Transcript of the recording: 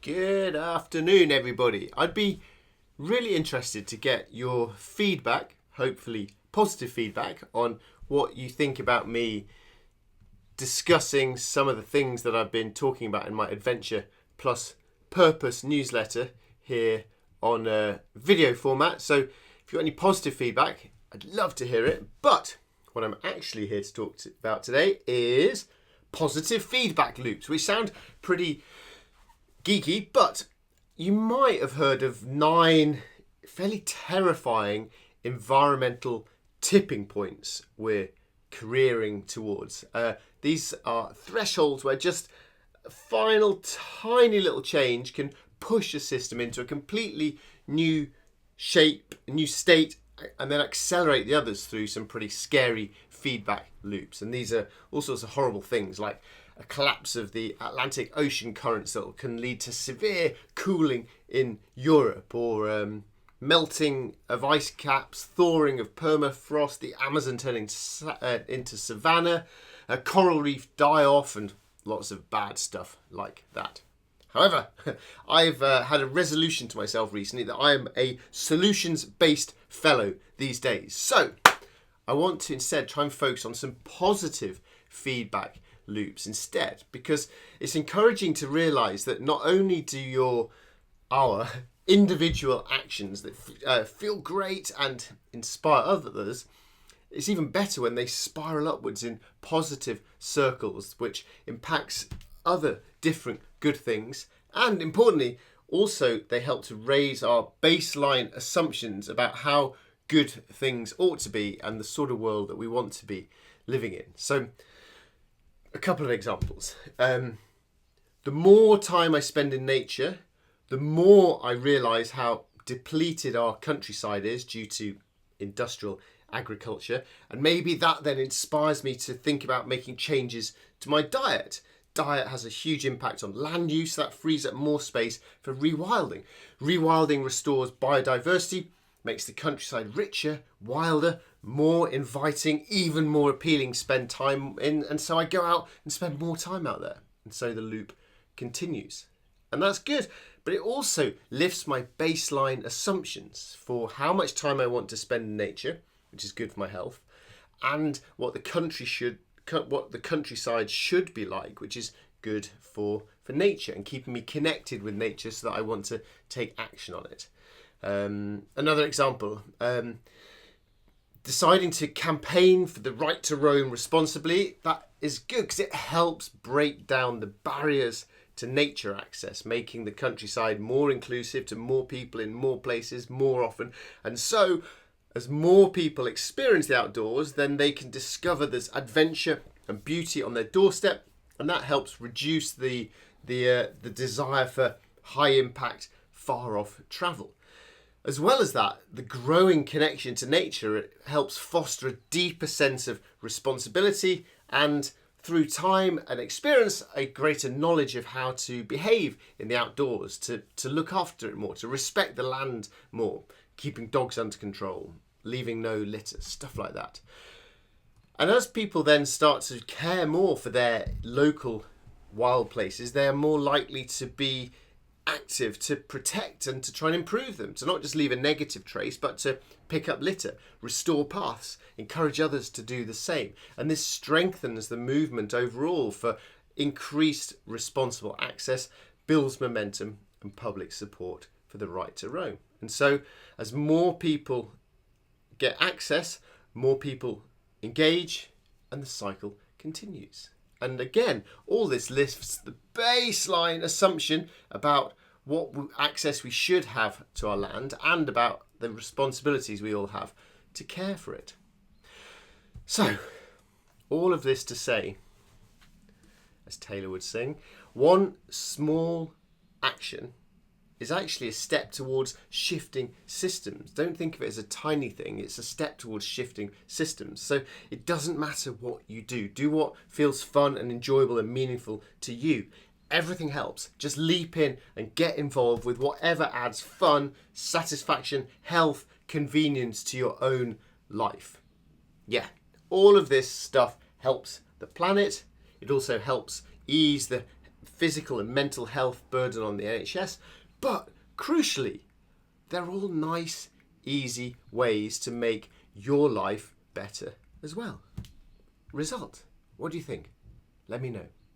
Good afternoon, everybody. I'd be really interested to get your feedback, hopefully positive feedback, on what you think about me discussing some of the things that I've been talking about in my Adventure Plus Purpose newsletter here on a video format. So if you've got any positive feedback, I'd love to hear it. But what I'm actually here to talk about today is positive feedback loops, which sound pretty geeky, but you might have heard of 9 fairly terrifying environmental tipping points we're careering towards. These are thresholds where just a final tiny little change can push a system into a completely new shape, new state, and then accelerate the others through some pretty scary feedback loops. And these are all sorts of horrible things, like a collapse of the Atlantic Ocean currents that can lead to severe cooling in Europe, or melting of ice caps, thawing of permafrost, the Amazon turning into savanna, a coral reef die-off, and lots of bad stuff like that. However, I've had a resolution to myself recently that I am a solutions-based fellow these days. So I want to instead try and focus on some positive feedback loops instead, because it's encouraging to realize that not only do our individual actions that feel great and inspire others, it's even better when they spiral upwards in positive circles, which impacts other different good things, and importantly also they help to raise our baseline assumptions about how good things ought to be and the sort of world that we want to be living in. So a couple of examples. The more time I spend in nature, the more I realise how depleted our countryside is due to industrial agriculture, and maybe that then inspires me to think about making changes to my diet. Diet has a huge impact on land use. That frees up more space for rewilding. Rewilding restores biodiversity, makes the countryside richer, wilder, more inviting, even more appealing to spend time in. And so I go out and spend more time out there. And so the loop continues. And that's good. But it also lifts my baseline assumptions for how much time I want to spend in nature, which is good for my health, and what the countryside should be like, which is good for nature and keeping me connected with nature so that I want to take action on it. Another example, deciding to campaign for the right to roam responsibly, that is good because it helps break down the barriers to nature access, making the countryside more inclusive to more people in more places more often. And so as more people experience the outdoors, then they can discover this adventure and beauty on their doorstep, and that helps reduce the desire for high impact, far off travel. As well as that, the growing connection to nature helps foster a deeper sense of responsibility, and through time and experience, a greater knowledge of how to behave in the outdoors, to look after it more, to respect the land more, keeping dogs under control, leaving no litter, stuff like that. And as people then start to care more for their local wild places, they are more likely to be active to protect and to try and improve them, to not just leave a negative trace, but to pick up litter, restore paths, encourage others to do the same. And this strengthens the movement overall for increased responsible access, builds momentum and public support for the right to roam. And so as more people get access, more people engage, and the cycle continues. And again, all this lifts the baseline assumption about what access we should have to our land and about the responsibilities we all have to care for it. So, all of this to say, as Taylor would sing, one small action is actually a step towards shifting systems. Don't think of it as a tiny thing. It's a step towards shifting systems. So it doesn't matter what you do. Do what feels fun and enjoyable and meaningful to you. Everything helps. Just leap in and get involved with whatever adds fun, satisfaction, health, convenience to your own life. Yeah, all of this stuff helps the planet. It also helps ease the physical and mental health burden on the NHS, but crucially, they're all nice, easy ways to make your life better as well. Result, what do you think? Let me know.